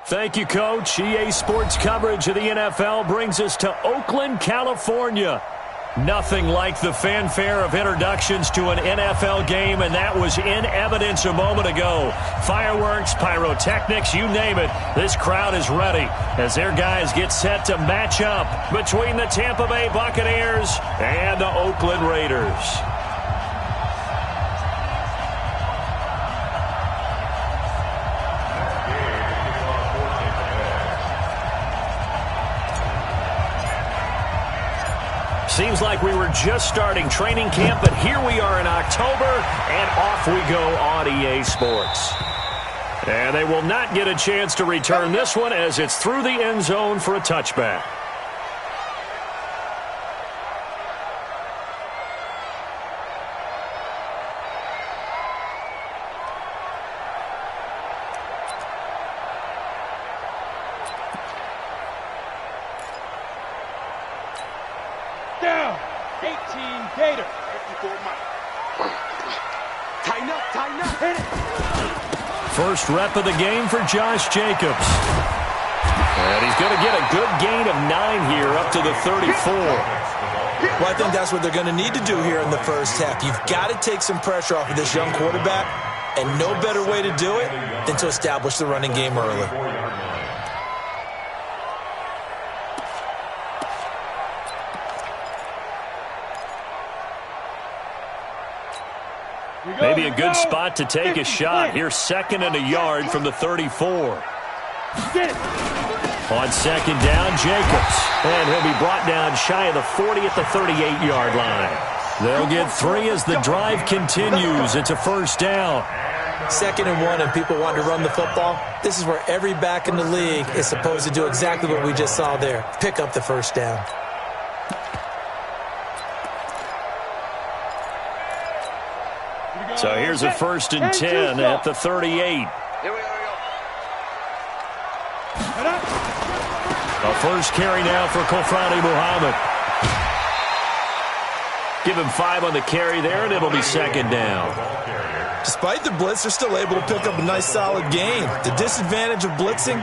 Thank you, Coach. EA Sports coverage of the NFL brings us to Oakland, California. Nothing like the fanfare of introductions to an NFL game, and that was in evidence a moment ago. Fireworks, pyrotechnics, you name it. This crowd is ready as their guys get set to match up between the Tampa Bay Buccaneers and the Oakland Raiders. Seems like we were just starting training camp, but here we are in October, and off we go on EA Sports. And they will not get a chance to return this one as it's through the end zone for a touchback. Down, 18 Gator. Tighten up, hit it. First rep of the game for Josh Jacobs. And he's going to get a good gain of 9 here up to the 34. Well, I think that's what they're going to need to do here in the first half. You've got to take some pressure off of this young quarterback, and no better way to do it than to establish the running game early. Maybe a good spot to take a shot. Here, 2nd and a yard from the 34. On 2nd down, Jacobs. And he'll be brought down shy of the 40 at the 38-yard line. They'll get 3 as the drive continues. It's a first down. 2nd and 1, and people want to run the football. This is where every back in the league is supposed to do exactly what we just saw there. Pick up the first down. So here's a 1st and 10 at the 38. Here we go. A first carry now for Kofrani Muhammad. Give him 5 on the carry there, and it'll be 2nd down. Despite the blitz, they're still able to pick up a nice, solid gain. The disadvantage of blitzing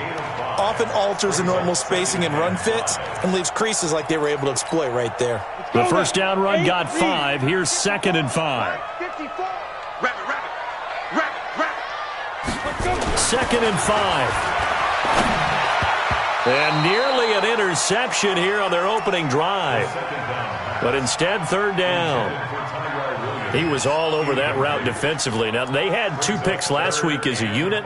often alters the normal spacing and run fits and leaves creases like they were able to exploit right there. The first down run got 5. Here's 2nd and 5. 2nd and 5. And nearly an interception here on their opening drive. But instead, 3rd down. He was all over that route defensively. Now, they had 2 picks last week as a unit.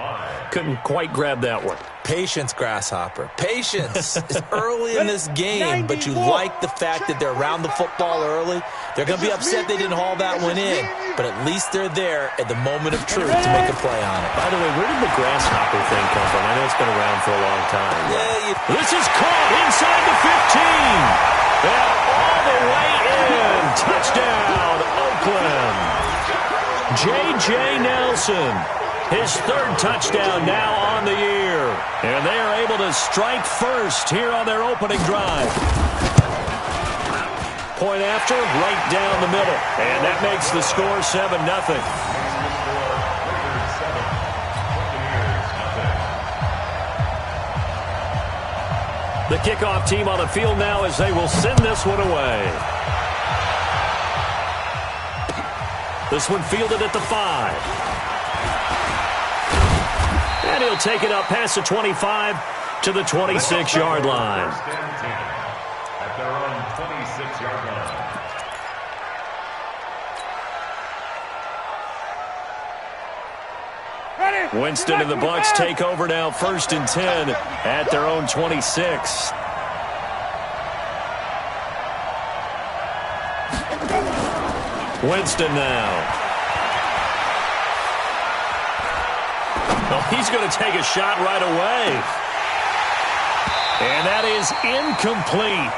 Couldn't quite grab that one. Patience, Grasshopper. Patience is early in this game, but you like the fact that they're around the football early. They're going to be upset they didn't haul that one in, but at least they're there at the moment of truth to make a play on it. By the way, where did the Grasshopper thing come from? I know it's been around for a long time. This is caught inside the 15. And all the way in. Touchdown, Oakland. J.J. Nelson. His 3rd touchdown now on the year. And they are able to strike first here on their opening drive. Point after, right down the middle. And that makes the score 7-0. The kickoff team on the field now as they will send this one away. This one fielded at the 5. And he'll take it up past the 25 to the 26-yard line. At their own 26-yard line. Winston and the Bucs take over now, 1st and 10 at their own 26. Winston now. Oh, he's going to take a shot right away. And that is incomplete.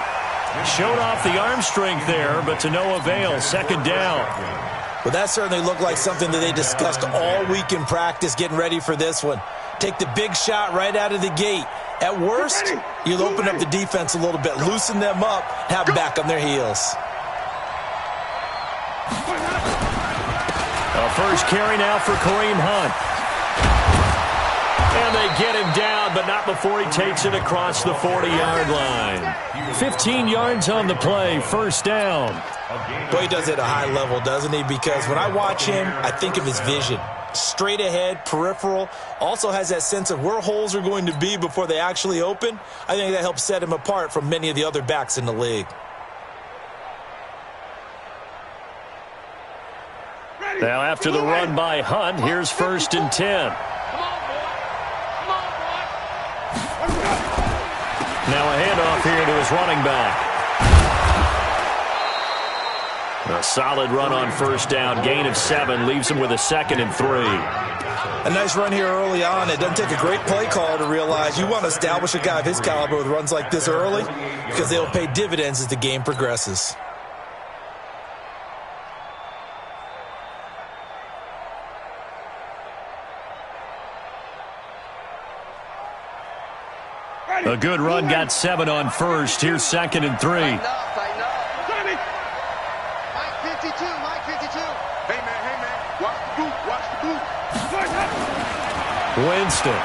Showed off the arm strength there, but to no avail. 2nd down. Well, that certainly looked like something that they discussed all week in practice getting ready for this one. Take the big shot right out of the gate. At worst, you'll open up the defense a little bit, loosen them up, have them back on their heels. A first carry now for Kareem Hunt. And they get him down, but not before he takes it across the 40-yard line. 15 yards on the play, first down. Boy, he does it at a high level, doesn't he? Because when I watch him, I think of his vision. Straight ahead, peripheral, also has that sense of where holes are going to be before they actually open. I think that helps set him apart from many of the other backs in the league. Now after the run by Hunt, here's 1st and 10. Now a handoff here to his running back. A solid run on 1st down. Gain of 7 leaves him with a 2nd and 3. A nice run here early on. It doesn't take a great play call to realize you want to establish a guy of his caliber with runs like this early because they'll pay dividends as the game progresses. A good run, got 7 on 1st. Here's 2nd and 3. Mike 52, Mike 52. Hey, man, watch the boot, watch the boot. Winston.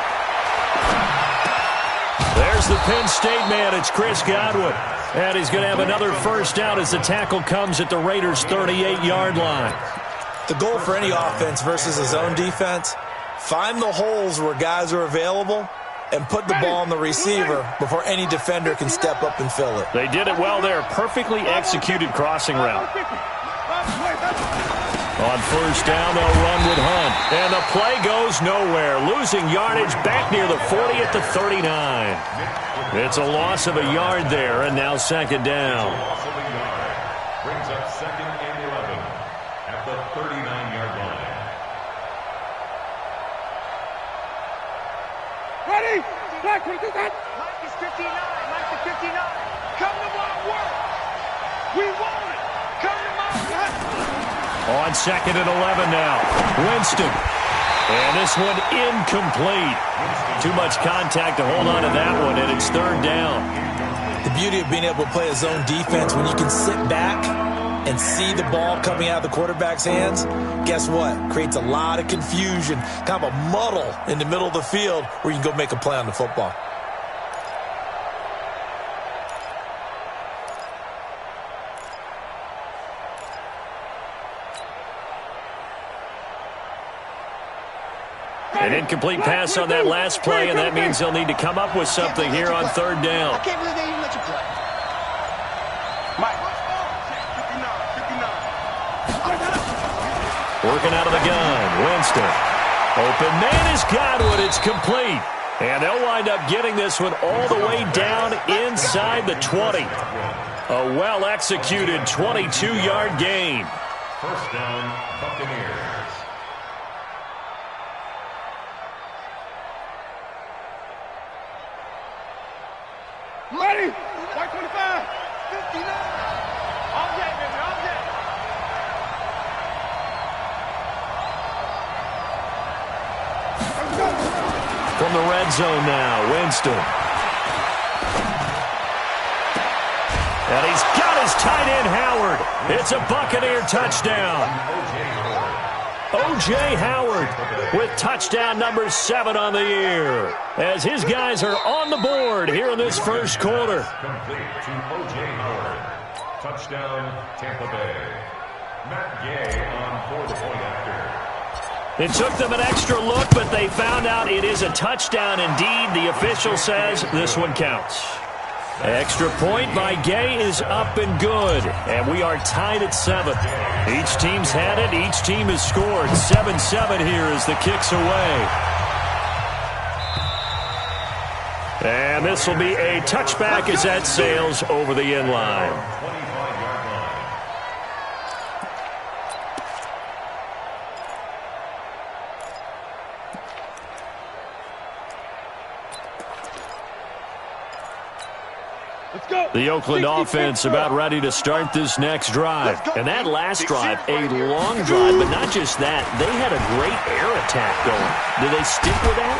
There's the Penn State man. It's Chris Godwin. And he's going to have another 1st down as the tackle comes at the Raiders' 38-yard line. The goal for any offense versus a zone defense, find the holes where guys are available and put the ball on the receiver before any defender can step up and fill it. They did it well there. Perfectly executed crossing route. On 1st down, they'll run with Hunt. And the play goes nowhere. Losing yardage back near the 40 at the 39. It's a loss of a yard there, and now 2nd down. Brings up 2nd and 11 at the 39-yard line. Ready? Black, what is that? Mike is 59, Mike is 59. Come to my work. We want it. Come to my work. On 2nd and 11 now. Winston. And this one incomplete. Too much contact to hold on to that one, and it's 3rd down. The beauty of being able to play a zone defense when you can sit back and see the ball coming out of the quarterback's hands, guess what? Creates a lot of confusion, kind of a muddle in the middle of the field where you can go make a play on the football. An incomplete pass on that last play, and that means they'll need to come up with something here on 3rd down. I can't believe they even let you play. Mike. 59. Working out of the gun. Winston. Open man is Godwin. It's complete. And they'll wind up getting this one all the way down inside the 20. A well-executed 22-yard gain. 1st down, Buccaneers. Ready? White 25. 59. All day, baby, all day. From the red zone now, Winston. And he's got his tight end, Howard. It's a Buccaneer touchdown. O.J. Howard with touchdown number 7 on the year as his guys are on the board here in this 1st quarter. Complete to O.J. Howard. Touchdown, Tampa Bay. Matt Gay on for the point after. It took them an extra look, but they found out it is a touchdown indeed. The official says this one counts. Extra point by Gay is up and good, and we are tied at 7. Each team's had it. Each team has scored. 7-7 here as the kick's away. And this will be a touchback as that sails over the end line. 25-yard line. Let's go. The Oakland offense about ready to start this next drive. And that last drive, a long drive, but not just that. They had a great air attack going. Do they stick with that?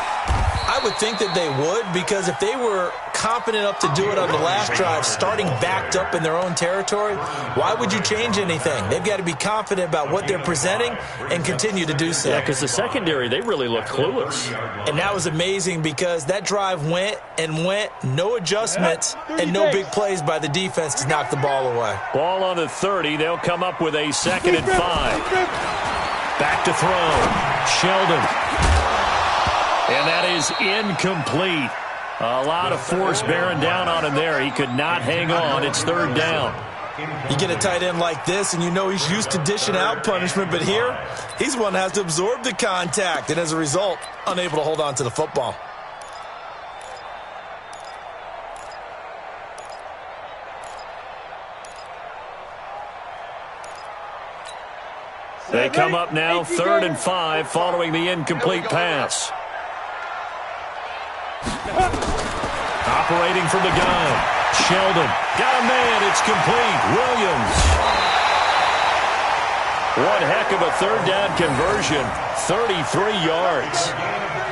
I would think that they would, because if they were confident enough to do it on the last drive, starting backed up in their own territory. Why would you change anything? They've got to be confident about what they're presenting and continue to do so. Yeah, because the secondary, they really look clueless. And that was amazing because that drive went and went, no adjustments, and no big plays by the defense to knock the ball away. Ball on the 30. They'll come up with a 2nd and 5. Back to throw. Sheldon. And that is incomplete. A lot of force bearing down on him there. He could not hang on. It's 3rd down. You get a tight end like this, and you know he's used to dishing out punishment, but here, he's one that has to absorb the contact, and as a result, unable to hold on to the football. They come up now 3rd and 5 following the incomplete pass. Operating from the gun. Sheldon. Got a man. It's complete. Williams. One heck of a 3rd down conversion. 33 yards.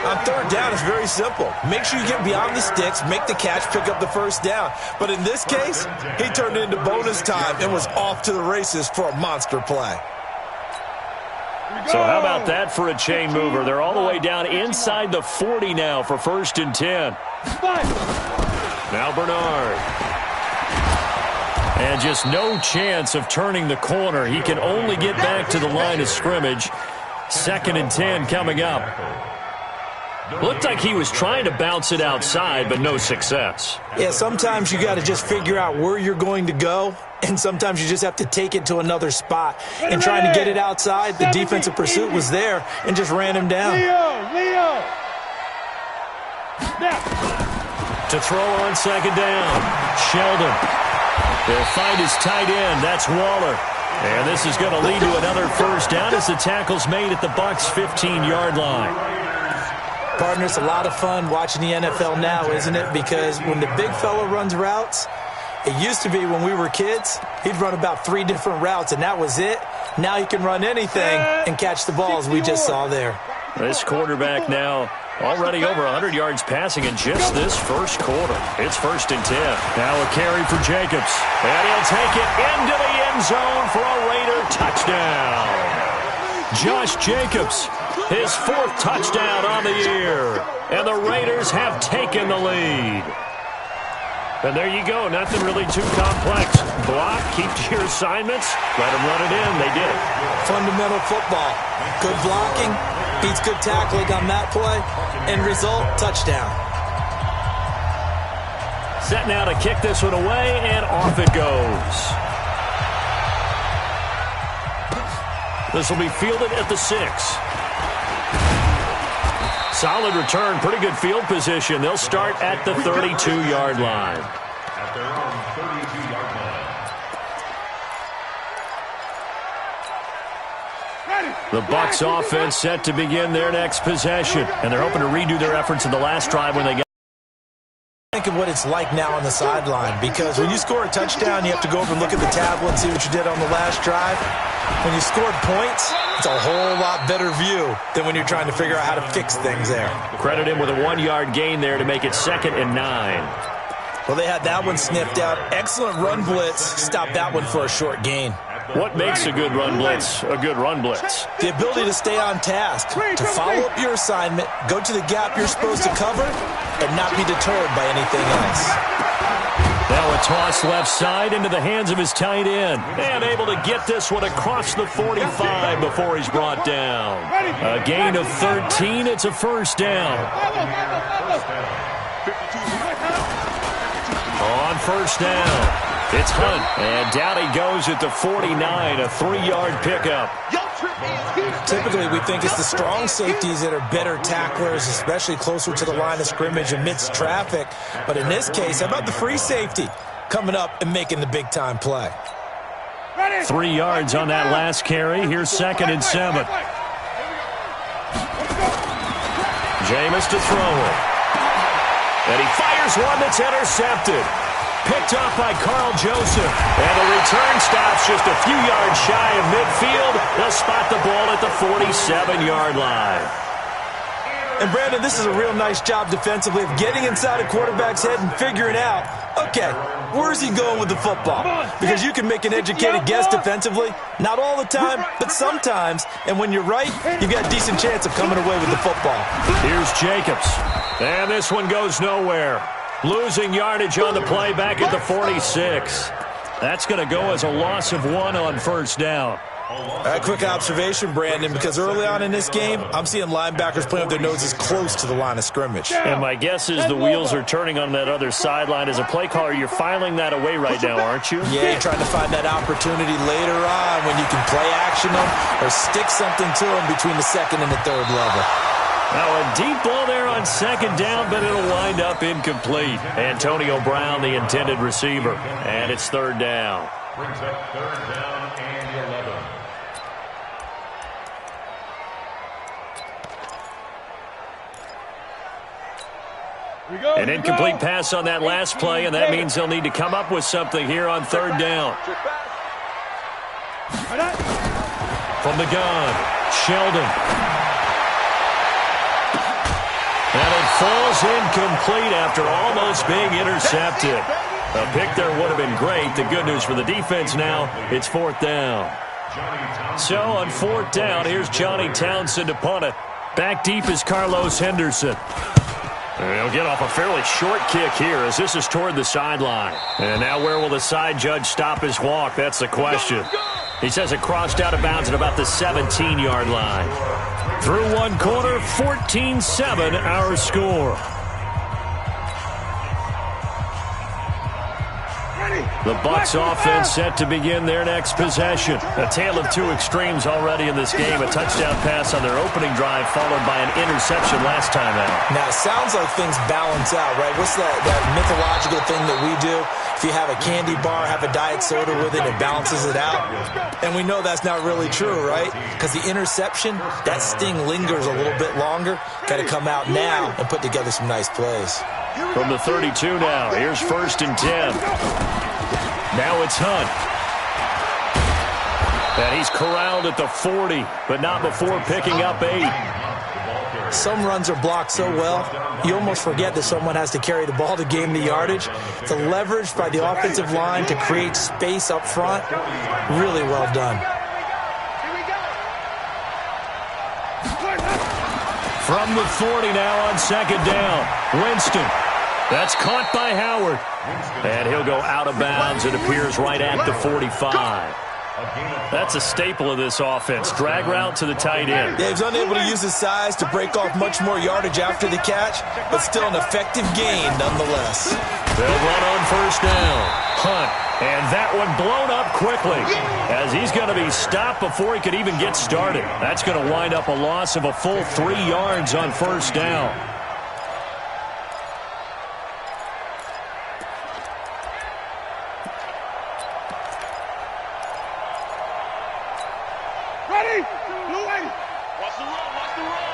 On 3rd down, it's very simple. Make sure you get beyond the sticks, make the catch, pick up the 1st down. But in this case, he turned it into bonus time and was off to the races for a monster play. So how about that for a chain mover? They're all the way down inside the 40 now for 1st and 10. Now Bernard. And just no chance of turning the corner. He can only get back to the line of scrimmage. 2nd and 10 coming up. Looked like he was trying to bounce it outside, but no success. Yeah, sometimes you got to just figure out where you're going to go, and sometimes you just have to take it to another spot. And trying to get it outside, the defensive pursuit was there and just ran him down. Leo. To throw on 2nd down. Sheldon. They'll find his tight end. That's Waller. And this is going to lead to another 1st down as the tackle's made at the Bucs' 15-yard line. Partner, it's a lot of fun watching the NFL now, isn't it? Because when the big fella runs routes, it used to be when we were kids, he'd run about 3 different routes, and that was it. Now he can run anything and catch the balls we just saw there. This quarterback now already over 100 yards passing in just this 1st quarter. It's 1st and 10. Now a carry for Jacobs. And he'll take it into the end zone for a Raider touchdown. Josh Jacobs, his 4th touchdown on the year. And the Raiders have taken the lead. And there you go. Nothing really too complex. Block, keep to your assignments, let them run it in. They did it. Fundamental football. Good blocking, beats good tackling on that play. End result, touchdown. Set now to kick this one away, and off it goes. This will be fielded at the 6. Solid return, pretty good field position. They'll start at the 32-yard line. At their own 32-yard line. The Bucs offense set to begin their next possession, and they're hoping to redo their efforts in the last drive when they got. Think of what it's like now on the sideline, because when you score a touchdown, you have to go over and look at the tablet and see what you did on the last drive. When you scored points, it's a whole lot better view than when you're trying to figure out how to fix things there. Credit him with a 1-yard gain there to make it 2nd and 9. Well, they had that one sniffed out. Excellent run blitz. Stopped that one for a short gain. What makes a good run blitz a good run blitz? The ability to stay on task, to follow up your assignment, go to the gap you're supposed to cover, and not be deterred by anything else. Now a toss left side into the hands of his tight end. And able to get this one across the 45 before he's brought down. A gain of 13. It's a 1st down. On 1st down, it's Hunt. And down he goes at the 49, a 3-yard pickup. Typically, we think it's the strong safeties that are better tacklers, especially closer to the line of scrimmage amidst traffic. But in this case, how about the free safety coming up and making the big-time play? 3 yards on that last carry. Here's 2nd and 7. Jameis to throw it. And he fires one that's intercepted. Picked off by Carl Joseph. And the return stops just a few yards shy of midfield. They'll spot the ball at the 47-yard line. And, Brandon, this is a real nice job defensively of getting inside a quarterback's head and figuring out, okay, where's he going with the football? Because you can make an educated guess defensively. Not all the time, but sometimes. And when you're right, you've got a decent chance of coming away with the football. Here's Jacobs. And this one goes nowhere. Losing yardage on the play back at the 46. That's going to go as a loss of 1 on first down. A quick observation, Brandon, because early on in this game, I'm seeing linebackers playing with their noses close to the line of scrimmage. And my guess is the wheels are turning on that other sideline. As a play caller, you're filing that away right now, aren't you? Yeah, you're trying to find that opportunity later on when you can play action them or stick something to them between the second and the third level. Now a deep ball there on second down, but it'll wind up incomplete. Antonio Brown, the intended receiver, and it's third down. Brings up third down and 11. An incomplete pass on that last play, and that means they'll need to come up with something here on third down. From the gun, Sheldon. And it falls incomplete after almost being intercepted. A pick there would have been great. The good news for the defense now, it's fourth down. So on fourth down, here's Johnny Townsend to punt it. Back deep is Carlos Henderson. And he'll get off a fairly short kick here as this is toward the sideline. And now where will the side judge stop his walk? That's the question. He says it crossed out of bounds at about the 17-yard line. Through one quarter, 14-7 our score. The Bucs offense set to begin their next possession. A tale of two extremes already in this game. A touchdown pass on their opening drive followed by an interception last time out. Now, it sounds like things balance out, right? What's that mythological thing that we do? If you have a candy bar, have a diet soda with it, it balances it out. And we know that's not really true, right? Because the interception, that sting lingers a little bit longer. Got to come out now and put together some nice plays. From the 32 now, here's first and 10. Now it's Hunt. And he's corralled at the 40, but not before picking up 8. Some runs are blocked so well, you almost forget that someone has to carry the ball to gain the yardage. The leverage by the offensive line to create space up front, really well done. From the 40 now on second down, Winston. That's caught by Howard. And he'll go out of bounds. It appears right at the 45. That's a staple of this offense. Drag route to the tight end. Yeah, he's unable to use his size to break off much more yardage after the catch, but still an effective gain nonetheless. They'll run on first down. Hunt. And that one blown up quickly as he's going to be stopped before he could even get started. That's going to wind up a loss of a full 3 yards on first down. Ready? Blue lady. Watch the run. Watch the run.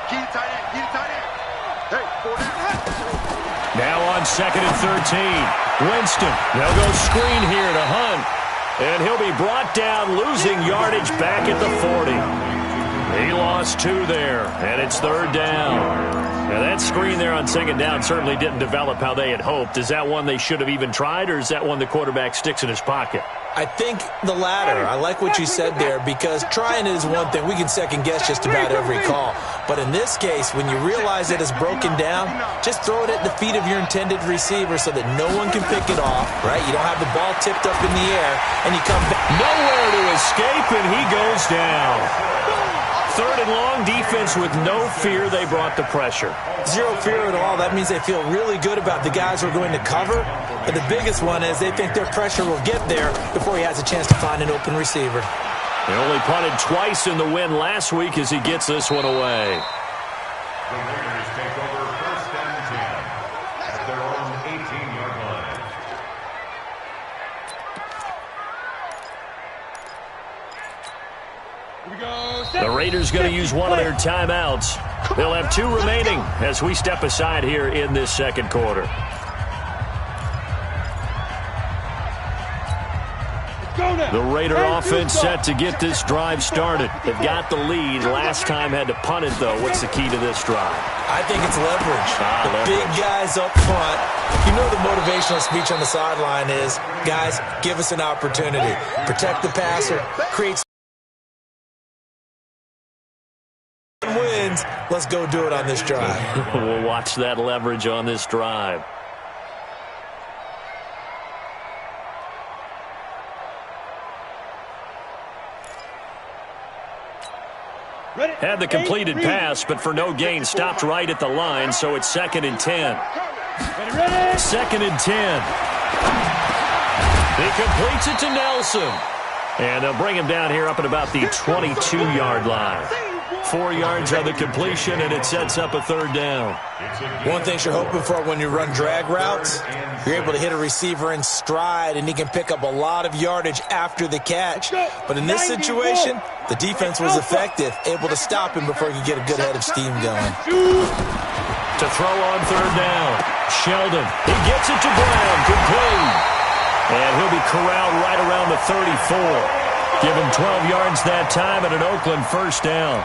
Keep it tight end. Keep it tight end. Hey, 4 down. Now on second and 13. Winston. They'll go screen here to Hunt. And he'll be brought down, losing yardage back at the 40. He lost 2 there, and it's third down. Now that screen there on second down certainly didn't develop how they had hoped. Is that one they should have even tried, or is that one the quarterback sticks in his pocket? I think the latter. I like what you said there, because trying it is one thing. We can second guess just about every call. But in this case, when you realize that it's broken down, just throw it at the feet of your intended receiver so that no one can pick it off, right? You don't have the ball tipped up in the air, and you come back. Nowhere to escape, and he goes down. Third and long, defense with no fear. They brought the pressure. Zero fear at all. That means they feel really good about the guys who are going to cover. But the biggest one is they think their pressure will get there before he has a chance to find an open receiver. He only punted twice in the win last week as he gets this one away. The Raiders take over first and 10 at their own 18-yard line. The Raiders going to use one of their timeouts. They'll have 2 remaining as we step aside here in this second quarter. The Raider offense set to get this drive started. They've got the lead. Last time had to punt it, though. What's the key to this drive? I think it's leverage. The big guys up front. You know the motivational speech on the sideline is, guys, give us an opportunity. Protect the passer. Create wins. Let's go do it on this drive. We'll watch that leverage on this drive. Had the completed pass, but for no gain, stopped right at the line, so it's 2nd and 10. 2nd and 10. He completes it to Nelson. And they'll bring him down here up at about the 22-yard line. 4 yards on the completion, and it sets up a 3rd down. One thing you're hoping for when you run drag routes, you're able to hit a receiver in stride, and he can pick up a lot of yardage after the catch. But in this situation, the defense was effective, able to stop him before he could get a good head of steam going. To throw on 3rd down, Sheldon. He gets it to Brown, complete. And he'll be corralled right around the 34. Give him 12 yards that time and an Oakland 1st down.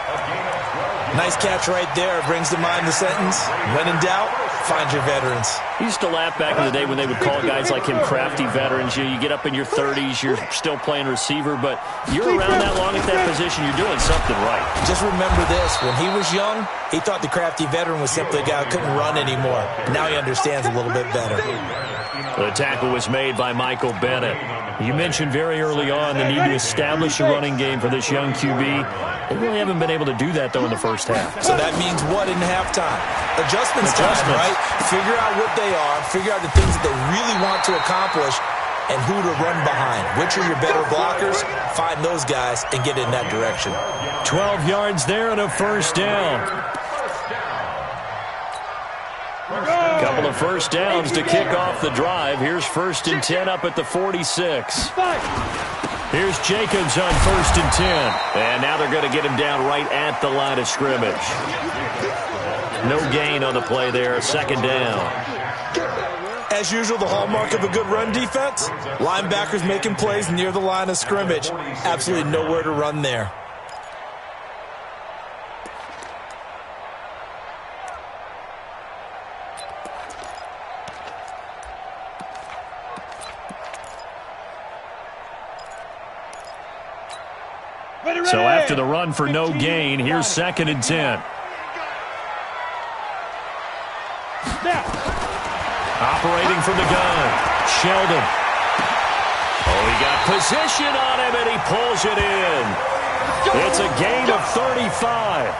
Nice catch right there. Brings to mind the sentence, when in doubt, find your veterans. He used to laugh back in the day when they would call guys like him crafty veterans. You get up in your 30s, you're still playing receiver, but you're around that long at that position, you're doing something right. Just remember this. When he was young, he thought the crafty veteran was simply a guy who couldn't run anymore. Now he understands a little bit better. The tackle was made by Michael Bennett. You mentioned very early on the need to establish a running game for this young QB. They really haven't been able to do that, though, in the first half. So that means what in halftime? Adjustments time, right? Figure out what they are, figure out the things that they really want to accomplish, and who to run behind. Which are your better blockers? Find those guys and get in that direction. 12 yards there and a 1st down. Couple of 1st downs to kick off the drive. Here's 1st and 10 up at the 46. Here's Jacobs on 1st and 10. And now they're going to get him down right at the line of scrimmage. No gain on the play there. 2nd down. As usual, the hallmark of a good run defense, linebackers making plays near the line of scrimmage. Absolutely nowhere to run there. So after the run for no gain, here's 2nd and 10. Operating from the gun, Sheldon. Oh, he got position on him, and he pulls it in. It's a gain of 35.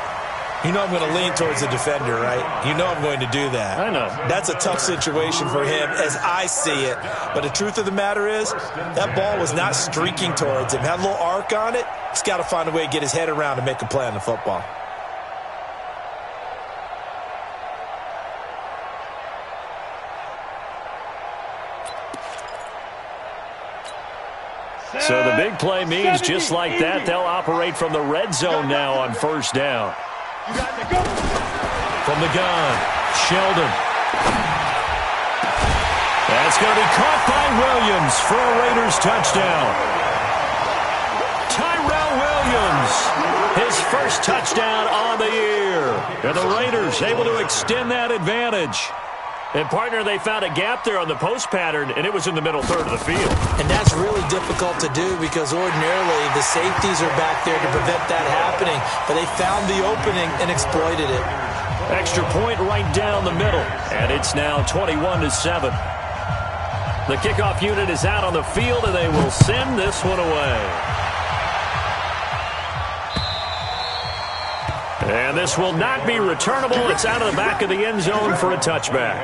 You know I'm going to lean towards the defender, right? You know I'm going to do that. I know. That's a tough situation for him as I see it. But the truth of the matter is, that ball was not streaking towards him. Had a little arc on it. He's got to find a way to get his head around and make a play on the football. So the big play means just like that, they'll operate from the red zone now on 1st down. From the gun, Sheldon. That's going to be caught by Williams for a Raiders touchdown. Tyrell Williams, his 1st touchdown on the year. And the Raiders able to extend that advantage. And, partner, they found a gap there on the post pattern, and it was in the middle 3rd of the field. And that's really difficult to do because ordinarily the safeties are back there to prevent that happening. But they found the opening and exploited it. Extra point right down the middle. And it's now 21-7. The kickoff unit is out on the field, and they will send this one away. And this will not be returnable. It's out of the back of the end zone for a touchback.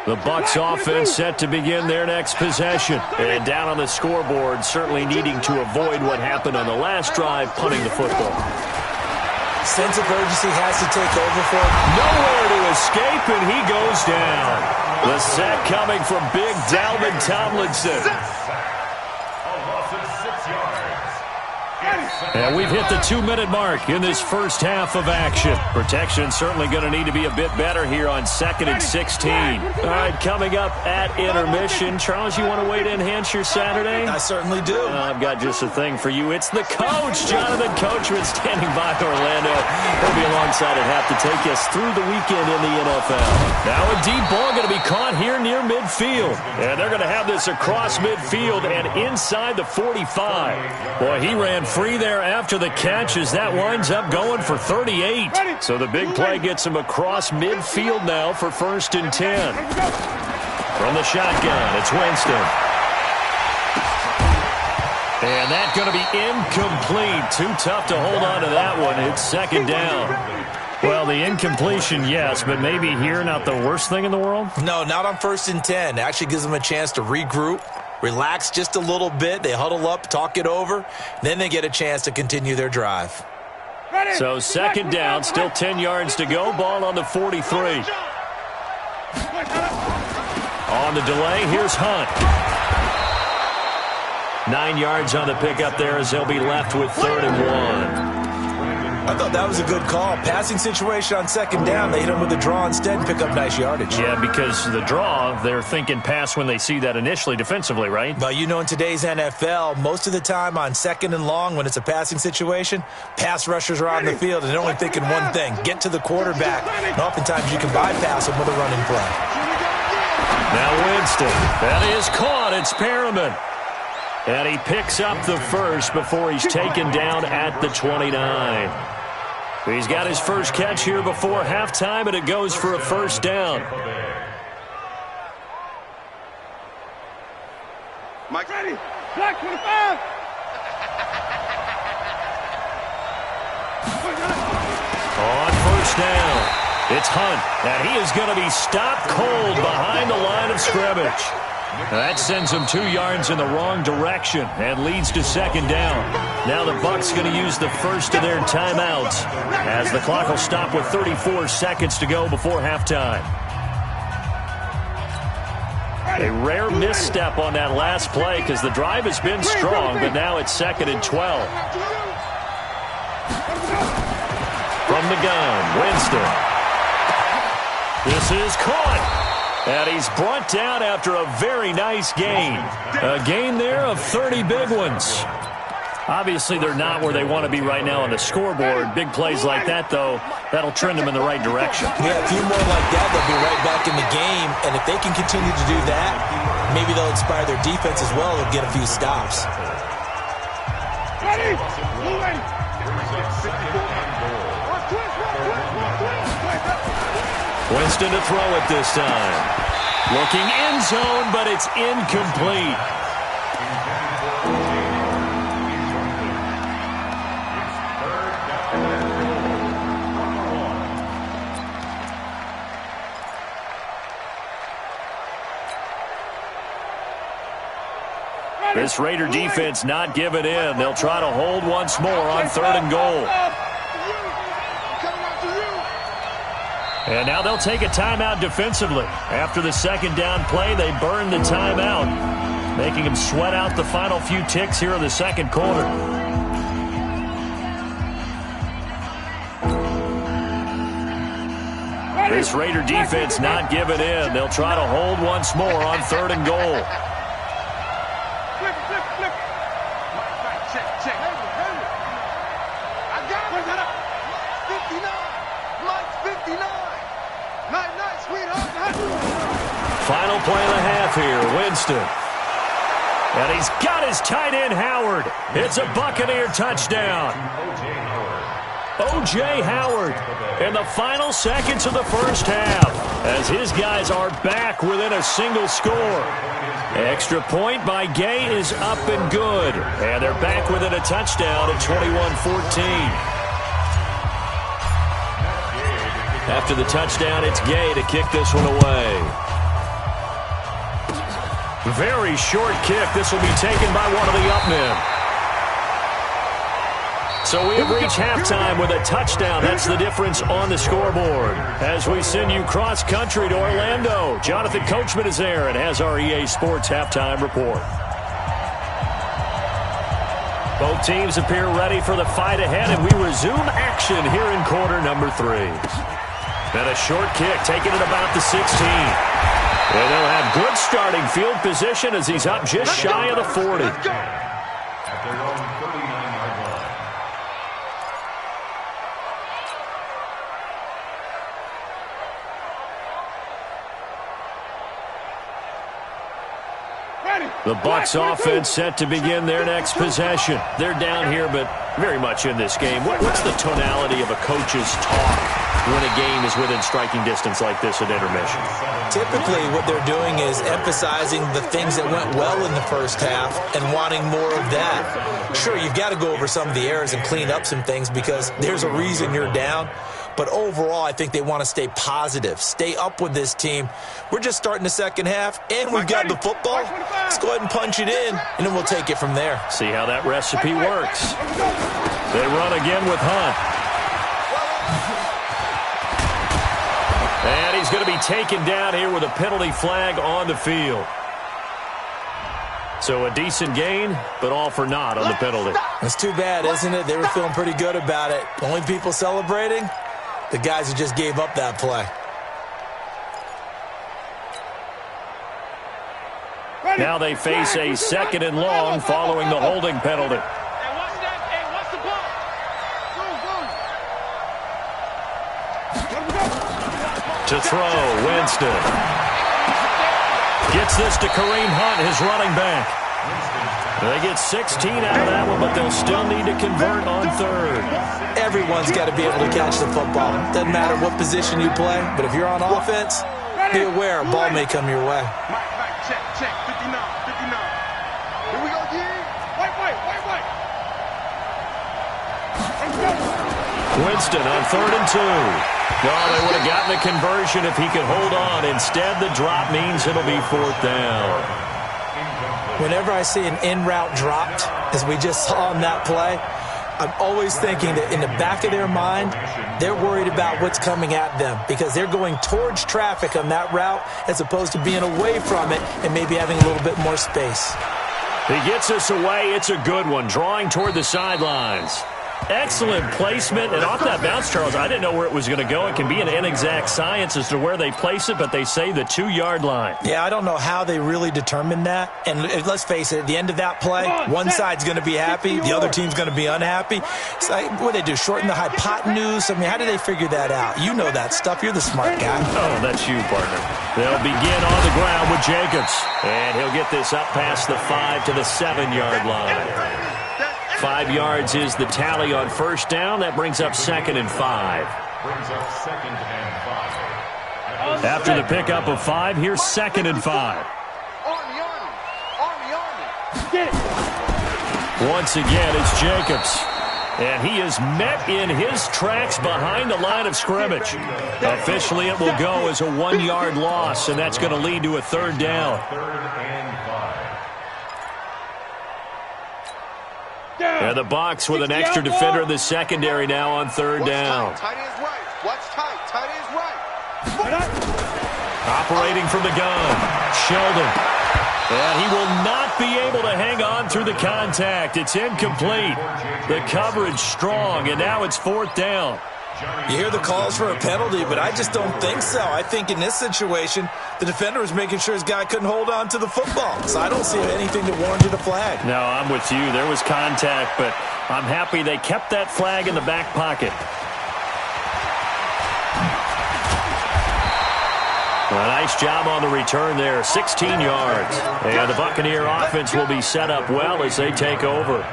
The Bucs offense set to begin their next possession. And down on the scoreboard, certainly needing to avoid what happened on the last drive, punting the football. Sense of urgency has to take over for him. Nowhere to escape, and he goes down. The sack coming from big Dalvin Tomlinson. A loss of 6 yards. It's And we've hit the 2-minute mark in this first half of action. Protection certainly going to need to be a bit better here on 2nd and 16. All right, coming up at intermission. Charles, you want to weigh to enhance your Saturday? I certainly do. I've got just a thing for you. It's the coach, Jonathan Coachman, standing by Orlando. He'll be alongside at half to take us through the weekend in the NFL. Now a deep ball going to be caught here near midfield. And they're going to have this across midfield and inside the 45. Boy, he ran free there after the catch as that winds up going for 38. So the big play gets him across midfield now for 1st and 10. From the shotgun, it's Winston. And that's going to be incomplete. Too tough to hold on to that one. It's 2nd down. Well, the incompletion, yes, but maybe here not the worst thing in the world? No, not on 1st and 10. It actually gives them a chance to regroup, relax just a little bit. They huddle up, talk it over. Then they get a chance to continue their drive. So 2nd down, still 10 yards to go. Ball on the 43. On the delay, here's Hunt. 9 yards on the pickup there as they'll be left with 3rd and 1. I thought that was a good call. Passing situation on 2nd down. They hit him with a draw instead and pick up nice yardage. Yeah, because the draw, they're thinking pass when they see that initially defensively, right? But you know, in today's NFL, most of the time on 2nd and long, when it's a passing situation, pass rushers are on the field and they're only thinking one thing, get to the quarterback. And oftentimes you can bypass them with a running play. Now Winston. That is caught. It's Perriman. And he picks up the first before he's taken down at the 29. He's got his first catch here before halftime, and it goes for a 1st down. Mike ready. Black 25. On 1st down, it's Hunt, and he is going to be stopped cold behind the line of scrimmage. That sends them 2 yards in the wrong direction and leads to 2nd down. Now the Bucs going to use the first of their timeouts as the clock will stop with 34 seconds to go before halftime. A rare misstep on that last play because the drive has been strong, but now it's 2nd and 12. From the gun, Winston. This is caught. And he's brought down after a very nice gain. A gain there of 30 big ones. Obviously, they're not where they want to be right now on the scoreboard. Big plays like that, though, that'll trend them in the right direction. Yeah, a few more like that, they'll be right back in the game. And if they can continue to do that, maybe they'll inspire their defense as well. They'll get a few stops. Ready. Winston to throw it this time. Looking end zone, but it's incomplete. This Raider defense not giving in. They'll try to hold once more on 3rd and goal. And now they'll take a timeout defensively. After the 2nd down play, they burn the timeout, making them sweat out the final few ticks here in the 2nd quarter. This Raider defense not giving in. They'll try to hold once more on 3rd and goal. Check. I got it. 59. Mike's 59. Night, sweetheart. Final play of the half here, Winston. And he's got his tight end, Howard. It's a Buccaneer touchdown. O.J. Howard in the final seconds of the first half as his guys are back within a single score. Extra point by Gay is up and good. And they're back within a touchdown at 21-14. After the touchdown, it's Gay to kick this one away. Very short kick. This will be taken by one of the up men. So we have reached halftime with a touchdown. That's the difference on the scoreboard. As we send you cross-country to Orlando, Jonathan Coachman is there and has our EA Sports halftime report. Ready, Both teams appear ready for the fight ahead, and we resume action here in quarter number 3. And a short kick taken at about the 16. And they'll have good starting field position as he's up just shy of the 40. At their own 39-yard line. The Bucs offense set to begin their next possession. They're down here, but very much in this game. What's the tonality of a coach's talk when a game is within striking distance like this at intermission? Typically, what they're doing is emphasizing the things that went well in the first half and wanting more of that. Sure, you've got to go over some of the errors and clean up some things because there's a reason you're down. But overall, I think they want to stay positive, stay up with this team. We're just starting the second half, and we've got the football. Let's go ahead and punch it in, and then we'll take it from there. See how that recipe works. They run again with Hunt. And he's going to be taken down here with a penalty flag on the field. So a decent gain, but all for naught on the penalty. It's too bad, isn't it? They were feeling pretty good about it. Only people celebrating, the guys who just gave up that play. Now they face a second and long following the holding penalty. To throw, Winston. Gets this to Kareem Hunt, his running back. They get 16 out of that one, but they'll still need to convert on third. Everyone's got to be able to catch the football. Doesn't matter what position you play, but if you're on offense, be aware a ball may come your way. Check, 59, 59. Here we go, G. Wait. Winston on 3rd and 2. Well, they would have gotten the conversion if he could hold on. Instead, the drop means it'll be 4th down. Whenever I see an in-route dropped, as we just saw on that play, I'm always thinking that in the back of their mind, they're worried about what's coming at them because they're going towards traffic on that route as opposed to being away from it and maybe having a little bit more space. He gets us away. It's a good one, drawing toward the sidelines. Excellent placement, and off that bounce, Charles, I didn't know where it was going to go. It can be an inexact science as to where they place it, but they say the 2-yard line. Yeah, I don't know how they really determined that. And let's face it, at the end of that play, one side's going to be happy, the other team's going to be unhappy. It's like, what do they do, shorten the hypotenuse? I mean, how do they figure that out? You know that stuff. You're the smart guy. Oh, that's you, partner. They'll begin on the ground with Jacobs, and he'll get this up past the 5 to the 7-yard line. 5 yards is the tally on 1st down. That brings up 2nd and 5. After the pickup of 5, here's 2nd and 5. Once again, it's Jacobs. And he is met in his tracks behind the line of scrimmage. Officially, it will go as a 1-yard loss, and that's going to lead to a 3rd down. And the Bucs with an extra defender in the secondary now on 3rd down. Tight end's right. Watch tight. Tight end's right. Operating from the gun, Sheldon. And he will not be able to hang on through the contact. It's incomplete. The coverage strong, and now it's 4th down. You hear the calls for a penalty, but I just don't think so. I think in this situation, the defender was making sure his guy couldn't hold on to the football. So I don't see anything that warranted a flag. No, I'm with you. There was contact, but I'm happy they kept that flag in the back pocket. A nice job on the return there, 16 yards. And the Buccaneer offense will be set up well as they take over.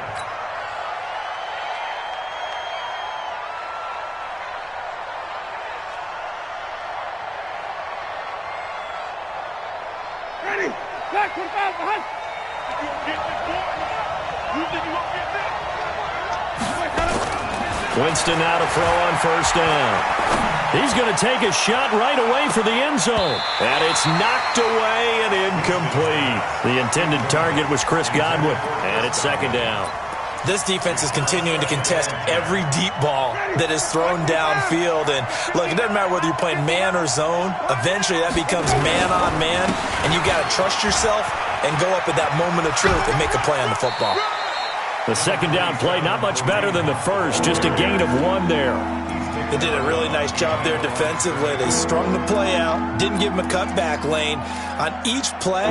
Winston now to throw on 1st down. He's going to take a shot right away for the end zone. And it's knocked away and incomplete. The intended target was Chris Godwin. And it's 2nd down. This defense is continuing to contest every deep ball that is thrown downfield. And, look, it doesn't matter whether you're playing man or zone. Eventually, that becomes man on man. And you got to trust yourself and go up at that moment of truth and make a play on the football. The second down play, not much better than the first, just a gain of 1 there. They did a really nice job there defensively. They strung the play out, didn't give him a cutback lane. On each play,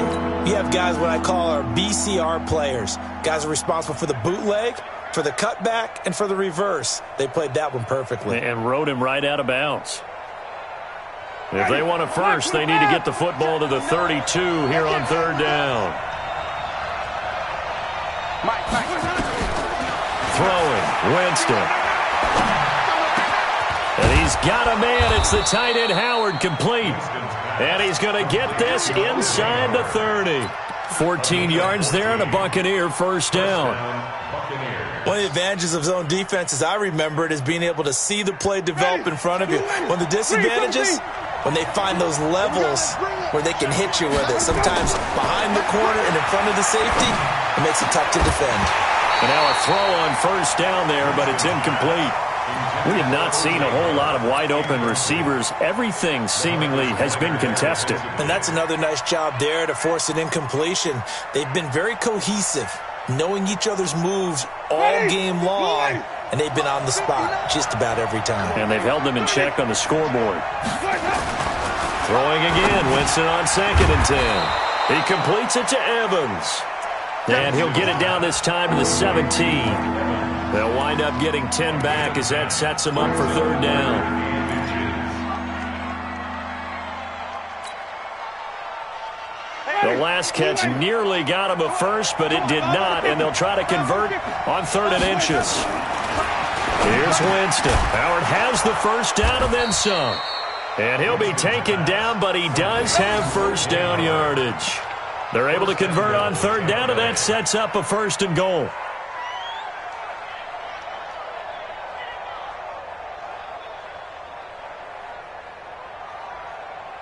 you have guys what I call our BCR players. Guys are responsible for the bootleg, for the cutback, and for the reverse. They played that one perfectly. And rode him right out of bounds. If they want a first, they need to get the football to the 32 here on third down. Throwing, Winston. And he's got a man. It's the tight end, Howard, complete. And he's going to get this inside the 30. 14 yards there and a Buccaneer first down. One of the advantages of zone defense, as I remember it, is being able to see the play develop in front of you. One of the disadvantages, when they find those levels where they can hit you with it. Sometimes behind the corner and in front of the safety, it makes it tough to defend. And now a throw on first down there, but it's incomplete. We have not seen a whole lot of wide-open receivers. Everything seemingly has been contested. And that's another nice job there to force an incompletion. They've been very cohesive, knowing each other's moves all game long, and they've been on the spot just about every time. And they've held them in check on the scoreboard. Throwing again, Winston on 2nd and 10. He completes it to Evans. And he'll get it down this time to the 17. They'll wind up getting 10 back as that sets them up for third down. The last catch nearly got him a first, but it did not, and they'll try to convert on 3rd and inches. Here's Winston. Howard has the first down and then some. And he'll be taken down, but he does have first down yardage. They're able to convert on 3rd down, and that sets up a 1st and goal.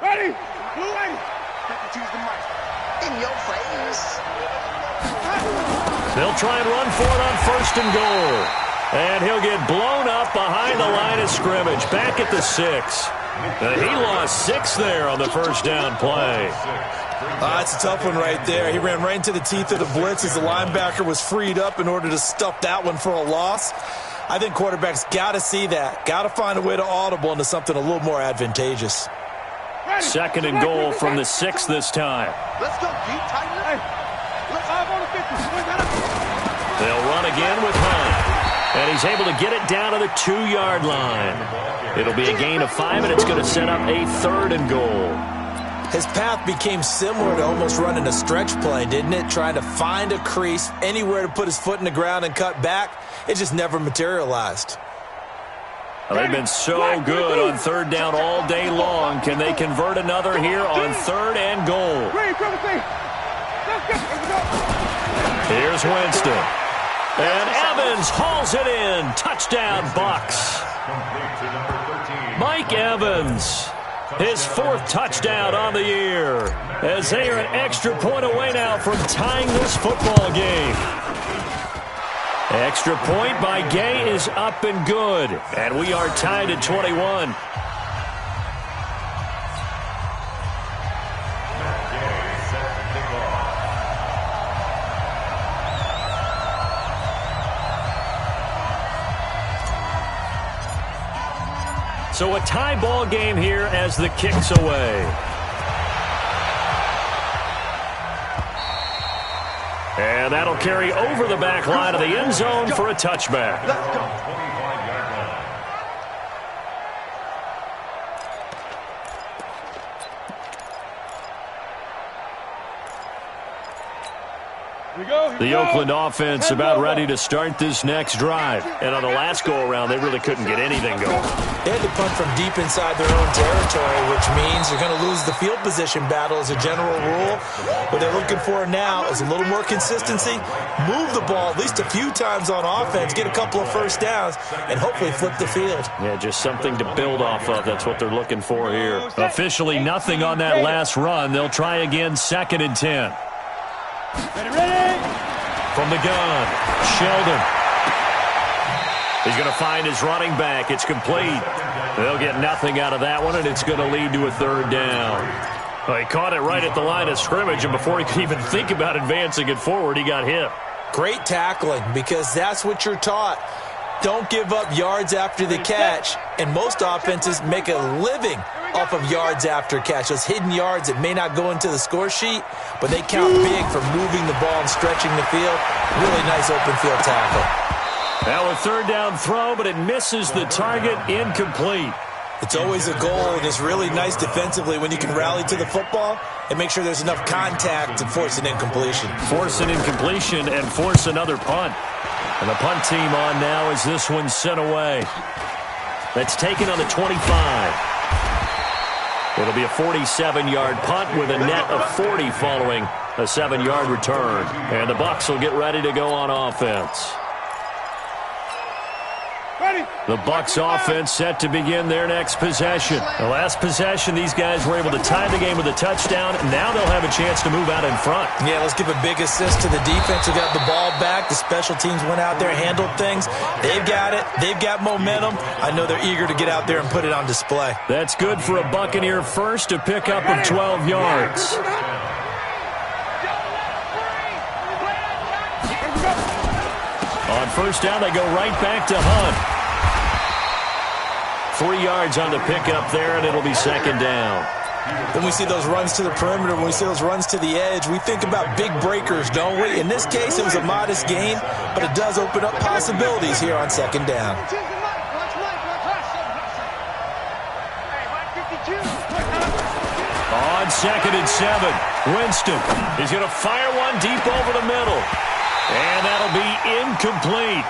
Ready? Blue lady. Use the mic. In your face. They'll try and run for it on 1st and goal. And he'll get blown up behind the line of scrimmage. Back at the 6. He lost 6 there on the first down play. That's a tough one right there. He ran right into the teeth of the blitz as the linebacker was freed up in order to stuff that one for a loss. I think quarterbacks got to see that. Got to find a way to audible into something a little more advantageous. 2nd and goal from the 6 this time. Let's go, deep, tighten it. Let's have on the 50. They'll run again with Hunt. And he's able to get it down to the 2-yard line. It'll be a gain of 5, and it's going to set up a 3rd and goal. His path became similar to almost running a stretch play, didn't it? Trying to find a crease, anywhere to put his foot in the ground and cut back. It just never materialized. Well, they've been so good on 3rd down all day long. Can they convert another here on 3rd and goal? Here's Winston. And Evans hauls it in. Touchdown, Bucs. Mike Evans, his 4th touchdown on the year, as they are an extra point away now from tying this football game. Extra point by Gay is up and good, and we are tied at 21. So a tie ball game here as the kick's away. And that'll carry over the back line of the end zone for a touchback. Let's go. The Oakland offense about ready to start this next drive. And on the last go-around, they really couldn't get anything going. They had to punt from deep inside their own territory, which means they're going to lose the field position battle as a general rule. What they're looking for now is a little more consistency, move the ball at least a few times on offense, get a couple of first downs, and hopefully flip the field. Yeah, just something to build off of. That's what they're looking for here. Officially nothing on that last run. They'll try again 2nd and 10. Ready? From the gun, Sheldon. He's going to find his running back. It's complete. They'll get nothing out of that one, and it's going to lead to a 3rd down. Well, he caught it right at the line of scrimmage, and before he could even think about advancing it forward, he got hit. Great tackling, because that's what you're taught. Don't give up yards after the catch, and most offenses make a living off of yards after catch. Those hidden yards that may not go into the score sheet, but they count big for moving the ball and stretching the field. Really nice open field tackle. Now a third down throw, but it misses the target, incomplete. It's always a goal, and it's really nice defensively when you can rally to the football and make sure there's enough contact to force an incompletion. Force an incompletion and force another punt. And the punt team on now as this one's sent away. That's taken on the 25. It'll be a 47-yard punt with a net of 40 following a 7-yard return. And the Bucs will get ready to go on offense. The Bucs offense set to begin their next possession. The last possession, these guys were able to tie the game with a touchdown, and now they'll have a chance to move out in front. Yeah, let's give a big assist to the defense who got the ball back. The special teams went out there, handled things. They've got it. They've got momentum. I know they're eager to get out there and put it on display. That's good for a Buccaneer first, a pickup of 12 yards. On first down, they go right back to Hunt. 3 yards on the pickup there, and it'll be second down. When we see those runs to the perimeter, when we see those runs to the edge, we think about big breakers, don't we? In this case, it was a modest gain, but it does open up possibilities here on second down. On 2nd and 7, Winston is going to fire one deep over the middle. And that'll be incomplete.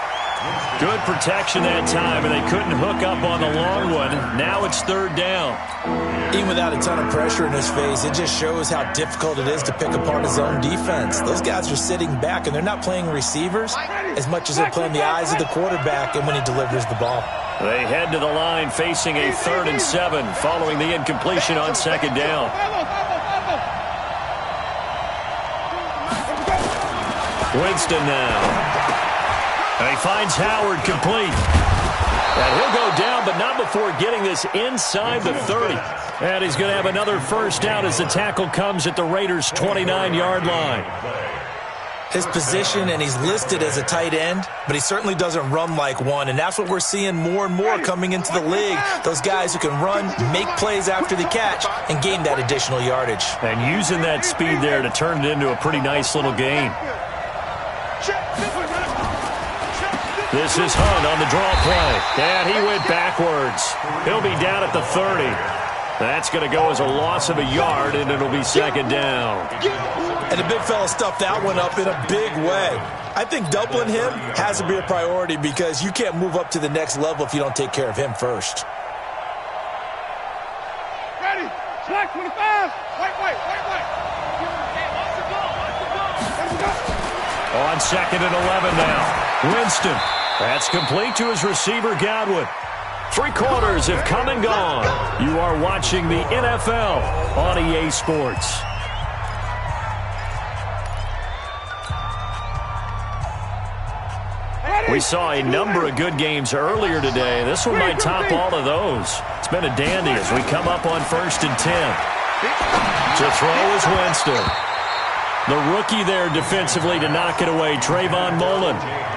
Good protection that time, and they couldn't hook up on the long one. Now it's third down. Even without a ton of pressure in his face, it just shows how difficult it is to pick apart his own defense. Those guys are sitting back, and they're not playing receivers as much as they're playing the eyes of the quarterback and when he delivers the ball. They head to the line facing a 3rd and 7 following the incompletion on second down. Winston now. And he finds Howard complete. And he'll go down, but not before getting this inside the 30. And he's going to have another first down as the tackle comes at the Raiders' 29-yard line. His position, and he's listed as a tight end, but he certainly doesn't run like one, and that's what we're seeing more and more coming into the league. Those guys who can run, make plays after the catch, and gain that additional yardage. And using that speed there to turn it into a pretty nice little gain. This is Hunt on the draw play. And he went backwards. He'll be down at the 30. That's going to go as a loss of a yard, and it'll be second down. And the big fella stuffed that one up in a big way. I think doubling him has to be a priority because you can't move up to the next level if you don't take care of him first. Ready. Slack 25. Wait. On 2nd and 11 now. Winston. That's complete to his receiver, Godwin. 3 quarters have come and gone. You are watching the NFL on EA Sports. We saw a number of good games earlier today. This one might top all of those. It's been a dandy as we come up on 1st and 10. To throw is Winston. The rookie there defensively to knock it away, Trayvon Mullen.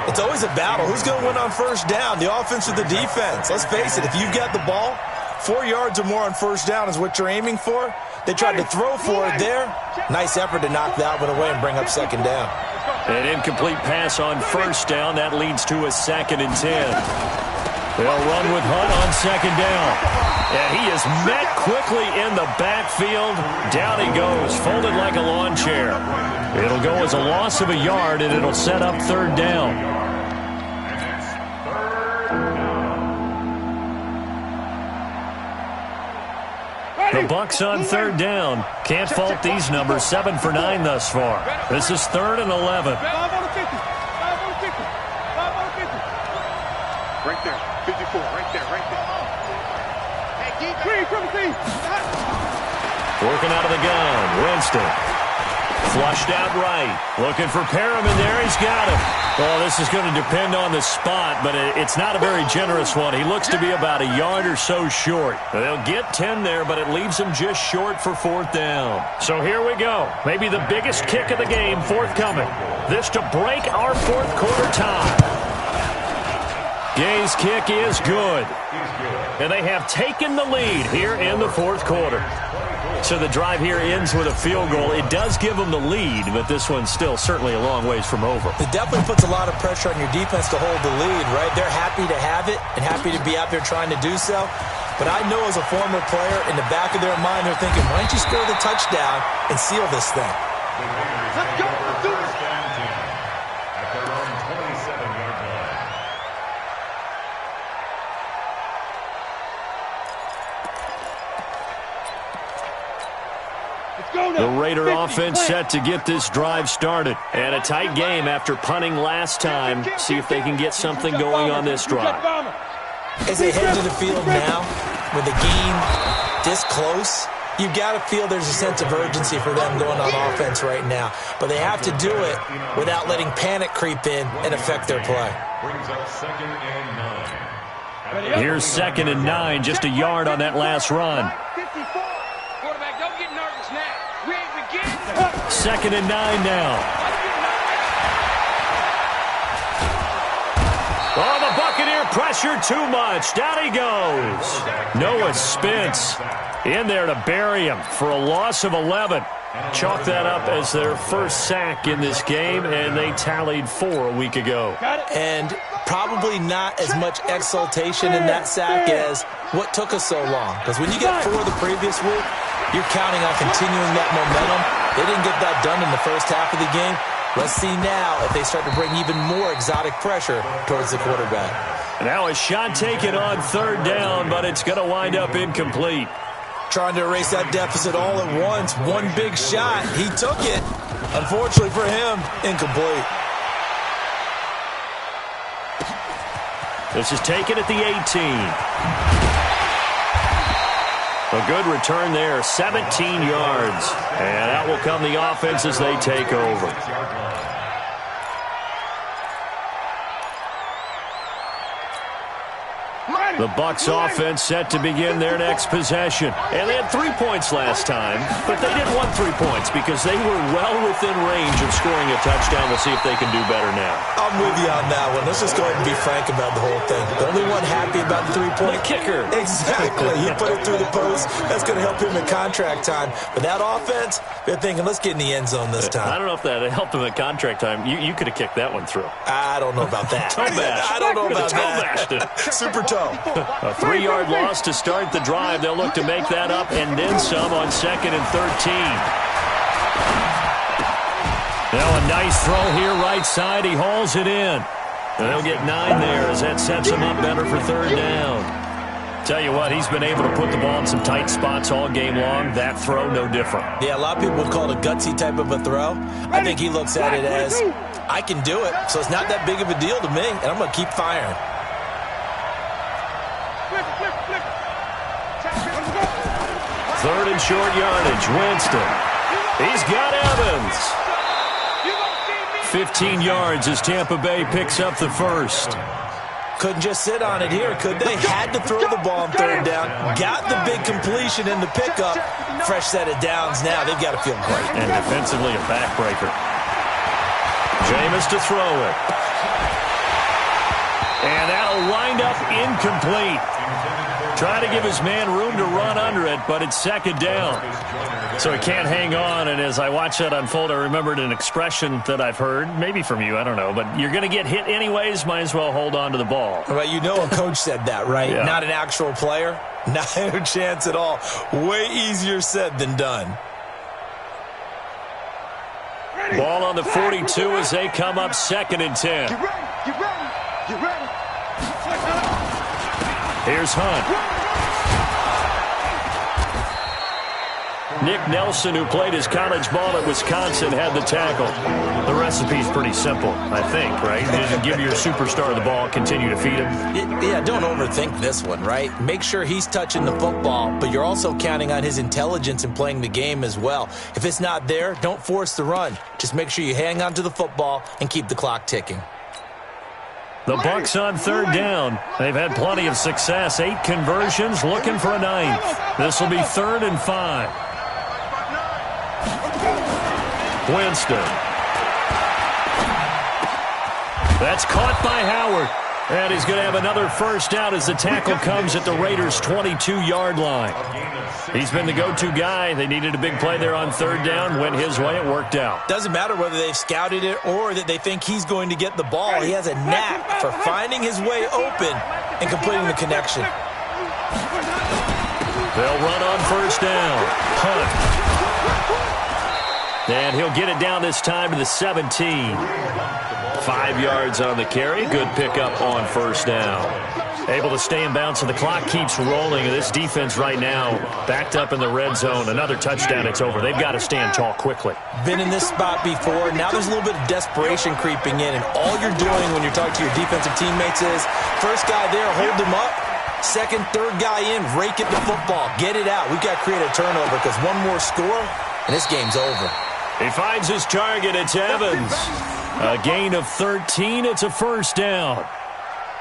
It's always a battle. Who's going to win on first down, the offense or the defense? Let's face it, if you've got the ball, 4 yards or more on first down is what you're aiming for. They tried to throw for it there. Nice effort to knock that one away and bring up second down. An incomplete pass on first down. That leads to a 2nd and 10. They'll run with Hunt on second down. And he is met quickly in the backfield. Down he goes, folded like a lawn chair. It'll go as a loss of a yard, and it'll set up third down. The Bucs on third down. Can't fault these numbers. 7 for 9 thus far. This is 3rd and 11. 5 on the 50. 5 on the 50. 5 on the 50. Right there. 54. Right there. Working out of the gun. Winston. Flushed out right. Looking for Perriman there. He's got him. Well, this is going to depend on the spot, but it's not a very generous one. He looks to be about a yard or so short. They'll get 10 there, but it leaves them just short for 4th down. So here we go. Maybe the biggest kick of the game forthcoming. This to break our 4th quarter tie. Gay's kick is good. And they have taken the lead here in the 4th quarter. So the drive here ends with a field goal. It does give them the lead, but this one's still certainly a long ways from over. It definitely puts a lot of pressure on your defense to hold the lead, right? They're happy to have it and happy to be out there trying to do so. But I know as a former player, in the back of their mind, they're thinking, why don't you score the touchdown and seal this thing? Let's go. Let's do this. At their own 27-yard line. The Raider offense set to get this drive started. And a tight game after punting last time. See if they can get something going on this drive. As they head to the field now, with the game this close, you've got to feel there's a sense of urgency for them going on offense right now. But they have to do it without letting panic creep in and affect their play. Brings up 2nd and 9. Here's 2nd and 9, just a yard on that last run. 54. Quarterback, don't get nervous now. We ain't beginning. 2nd and 9 now. Oh, the Buccaneer pressure too much. Down he goes. Noah Spence in there to bury him for a loss of 11. Chalk that up as their first sack in this game, and they tallied 4 a week ago. And probably not as much exultation in that sack as what took us so long. Because when you get 4 the previous week, you're counting on continuing that momentum. They didn't get that done in the first half of the game. Let's see now if they start to bring even more exotic pressure towards the quarterback. Now a shot taken on 3rd down, but it's going to wind up incomplete. Trying to erase that deficit all at once. One big shot. He took it. Unfortunately for him, incomplete. This is taken at the 18. A good return there, 17 yards. And out will come the offense as they take over. The Bucs offense set to begin their next possession. And they had 3 points last time, but they didn't want 3 points because they were well within range of scoring a touchdown. We'll see if they can do better now. I'm with you on that one. Let's just go ahead and be frank about the whole thing. The only one happy about the 3-point kicker. Exactly. He put it through the post. That's going to help him in contract time. But that offense, they're thinking, let's get in the end zone this time. I don't know if that helped him at contract time. You could have kicked that one through. I don't know about that. Toe bash. I don't know about that. Super toe. A 3-yard loss to start the drive. They'll look to make that up and then some on 2nd and 13. Now a nice throw here right side. He hauls it in. And they'll get 9 there as that sets him up better for 3rd down. Tell you what, he's been able to put the ball in some tight spots all game long. That throw, no different. Yeah, a lot of people would call it a gutsy type of a throw. I think he looks at it as, I can do it, so it's not that big of a deal to me, and I'm going to keep firing. 3rd and short yardage. Winston. He's got Evans. 15 yards as Tampa Bay picks up the first. Couldn't just sit on it here, could they? Had to throw the ball on 3rd down. Got the big completion in the pickup. Fresh set of downs now. They've got to feel great. And defensively a backbreaker. Jameis to throw it. And that'll wind up incomplete. Trying to give his man room to run under it, but it's 2nd down. So he can't hang on, and as I watch that unfold, I remembered an expression that I've heard, maybe from you, I don't know, but you're going to get hit anyways, might as well hold on to the ball. Well, you know a coach said that, right? Yeah. Not an actual player. Not a chance at all. Way easier said than done. Ball on the 42 as they come up 2nd and 10. Get ready. Get ready. Get ready. Here's Hunt. Nick Nelson, who played his college ball at Wisconsin, had the tackle. The recipe's pretty simple, I think, right? You just give your superstar the ball, continue to feed him. Yeah, don't overthink this one, right? Make sure he's touching the football, but you're also counting on his intelligence in playing the game as well. If it's not there, don't force the run. Just make sure you hang on to the football and keep the clock ticking. The Bucs on third down. They've had plenty of success. 8 conversions, looking for a 9th. This will be 3rd and 5. Winston. That's caught by Howard. And he's going to have another first down as the tackle comes at the Raiders' 22-yard line. He's been the go-to guy. They needed a big play there on third down. Went his way. It worked out. Doesn't matter whether they've scouted it or that they think he's going to get the ball. He has a knack for finding his way open and completing the connection. They'll run on first down. Hunt. And he'll get it down this time to the 17. 5 yards on the carry. Good pickup on first down. Able to stay in bounds, and the clock keeps rolling. This defense right now backed up in the red zone. Another touchdown, it's over. They've got to stand tall quickly. Been in this spot before. Now there's a little bit of desperation creeping in, and all you're doing when you're talking to your defensive teammates is first guy there, hold him up. Second, third guy in, rake at the football. Get it out. We've got to create a turnover because one more score, and this game's over. He finds his target. It's Evans. A gain of 13. It's a first down.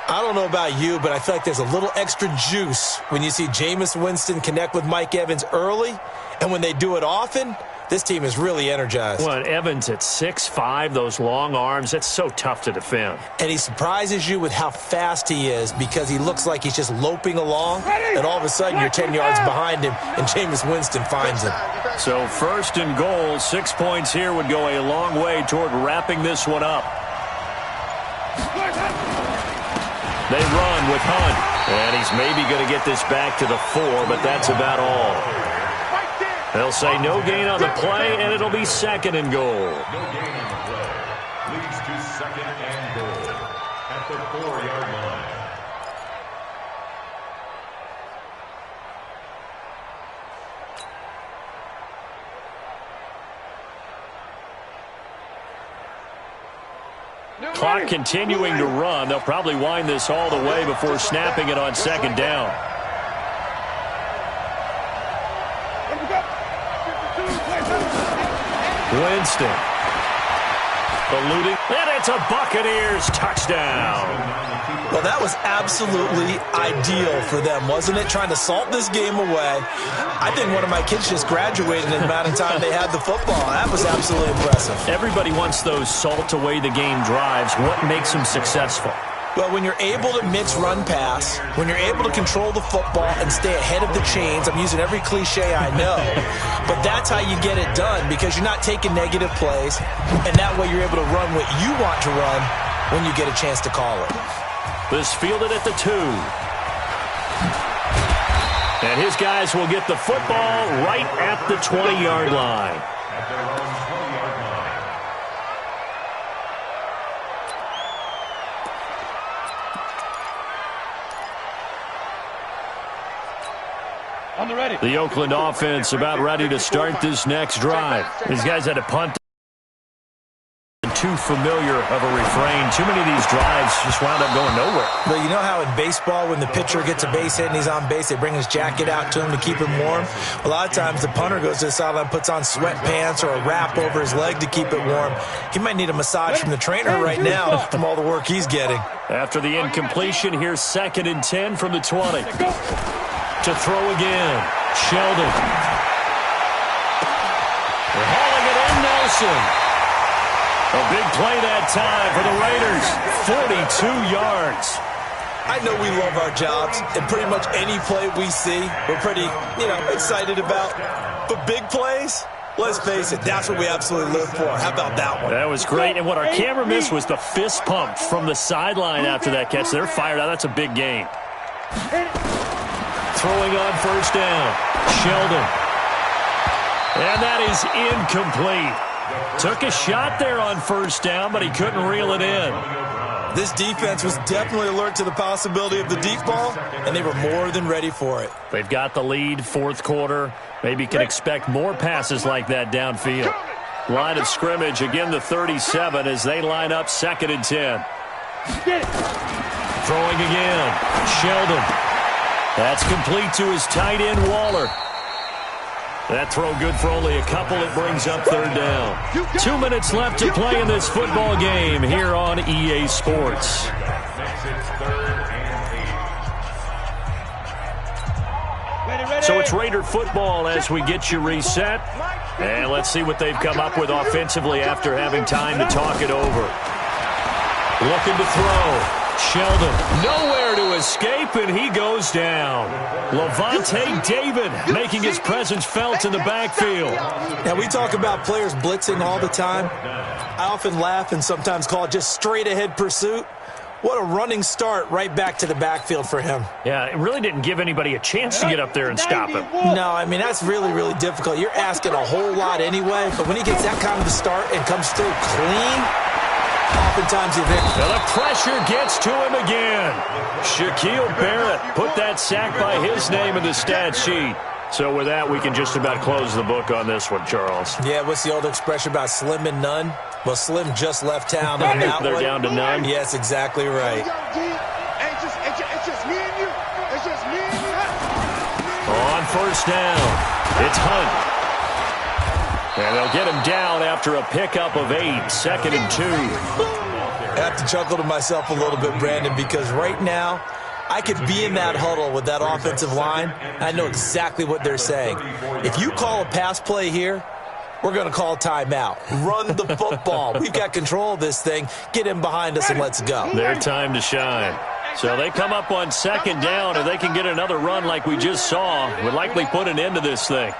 I don't know about you, but I feel like there's a little extra juice when you see Jameis Winston connect with Mike Evans early, and when they do it often, this team is really energized. Well, Evans at 6'5", those long arms, that's so tough to defend. And he surprises you with how fast he is because he looks like he's just loping along, and all of a sudden you're 10 yards behind him, and Jameis Winston finds him. So first and goal, 6 points here would go a long way toward wrapping this one up. They run with Hunt, and he's maybe going to get this back to the 4, but that's about all. They'll say no gain on the play, and it'll be 2nd and goal. No gain on the play. Leads to 2nd and goal at the 4-yard line. Clock continuing to run. They'll probably wind this all the way before snapping it on 2nd down. Winston. Eluding. And it's a Buccaneers touchdown. Well, that was absolutely ideal for them, wasn't it? Trying to salt this game away. I think one of my kids just graduated in the amount of time they had the football. That was absolutely impressive. Everybody wants those salt away the game drives. What makes them successful? Well, when you're able to mix run-pass, when you're able to control the football and stay ahead of the chains, I'm using every cliche I know, but that's how you get it done because you're not taking negative plays, and that way you're able to run what you want to run when you get a chance to call it. This fielded at the 2. And his guys will get the football right at the 20-yard line. At their own 20-yard line. On the ready. The Oakland offense about ready to start this next drive. These guys had a punt. Too familiar of a refrain. Too many of these drives just wound up going nowhere. But you know how in baseball when the pitcher gets a base hit and he's on base, they bring his jacket out to him to keep him warm? A lot of times the punter goes to the sideline, puts on sweatpants or a wrap over his leg to keep it warm. He might need a massage from the trainer right now from all the work he's getting. After the incompletion, here's 2nd and 10 from the 20. To throw again. Sheldon. They're hauling it in, Nelson. A big play that time for the Raiders. 42 yards. I know we love our jobs, and pretty much any play we see, we're pretty, excited about. But big plays, let's face it, that's what we absolutely live for. How about that one? That was great. And what our camera missed was the fist pump from the sideline after that catch. They're fired out. That's a big gain. Throwing on first down. Sheldon. And that is incomplete. Took a shot there on first down, but he couldn't reel it in. This defense was definitely alert to the possibility of the deep ball, and they were more than ready for it. They've got the lead, fourth quarter. Maybe can expect more passes like that downfield. Line of scrimmage, again the 37 as they line up 2nd and 10. Throwing again. Sheldon. That's complete to his tight end, Waller. That throw good for only a couple. It brings up 3rd down. 2 minutes left to play in this football game here on EA Sports. So it's Raider football as we get you reset. And let's see what they've come up with offensively after having time to talk it over. Looking to throw. Sheldon, nowhere to escape, and he goes down. Levante David making his presence felt in the backfield. Now, we talk about players blitzing all the time. I often laugh and sometimes call it just straight-ahead pursuit. What a running start right back to the backfield for him. Yeah, it really didn't give anybody a chance to get up there and stop him. No, I mean, that's really, really difficult. You're asking a whole lot anyway, but when he gets that kind of a start and comes through clean, oftentimes well, the pressure gets to him again. Shaquille Barrett put that sack by his name in the stat sheet. So with that, we can just about close the book on this one, Charles. Yeah, what's the old expression about slim and none? Well, Slim just left town on that They're one. down to none? Yes, exactly right. It's just me and you. It's just me and you. On 1st down, it's Hunt. And they'll get him down after a pickup of 8, 2nd and 2. I have to chuckle to myself a little bit, Brandon, because right now I could be in that huddle with that offensive line. I know exactly what they're saying. If you call a pass play here, we're going to call timeout. Run the football. We've got control of this thing. Get in behind us and let's go. Their time to shine. So they come up on 2nd down. If they can get another run like we just saw, would likely put an end to this thing.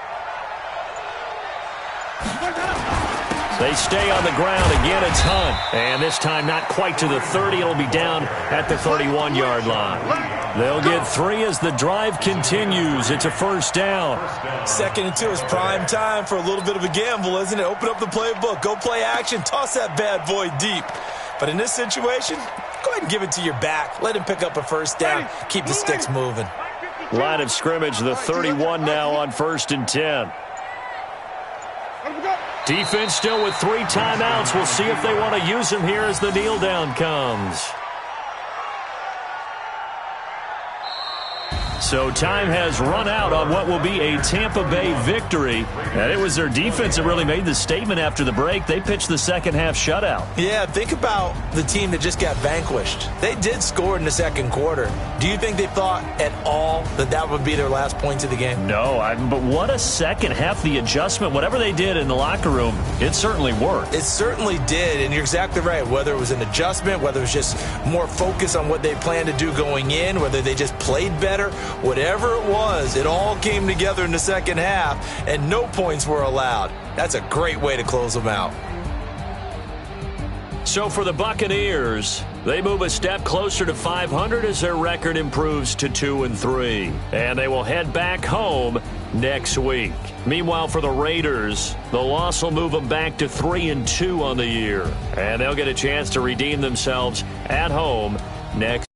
They stay on the ground. Again, it's Hunt. And this time not quite to the 30. It'll be down at the 31-yard line. They'll get 3 as the drive continues. It's a 1st down. 2nd and 2 is prime time for a little bit of a gamble, isn't it? Open up the playbook. Go play action. Toss that bad boy deep. But in this situation, go ahead and give it to your back. Let him pick up a 1st down. Keep the sticks moving. Line of scrimmage, the 31 now on 1st and 10. Defense still with 3 timeouts. We'll see if they want to use them here as the kneel down comes. So time has run out on what will be a Tampa Bay victory. And it was their defense that really made the statement after the break. They pitched the second half shutout. Yeah, think about the team that just got vanquished. They did score in the second quarter. Do you think they thought at all that that would be their last points of the game? No, but what a second half. The adjustment, whatever they did in the locker room, it certainly worked. It certainly did, and you're exactly right. Whether it was an adjustment, whether it was just more focus on what they planned to do going in, whether they just played better, whatever it was, it all came together in the second half, and no points were allowed. That's a great way to close them out. So for the Buccaneers, they move a step closer to 500 as their record improves to 2-3. And they will head back home next week. Meanwhile, for the Raiders, the loss will move them back to 3-2 on the year. And they'll get a chance to redeem themselves at home next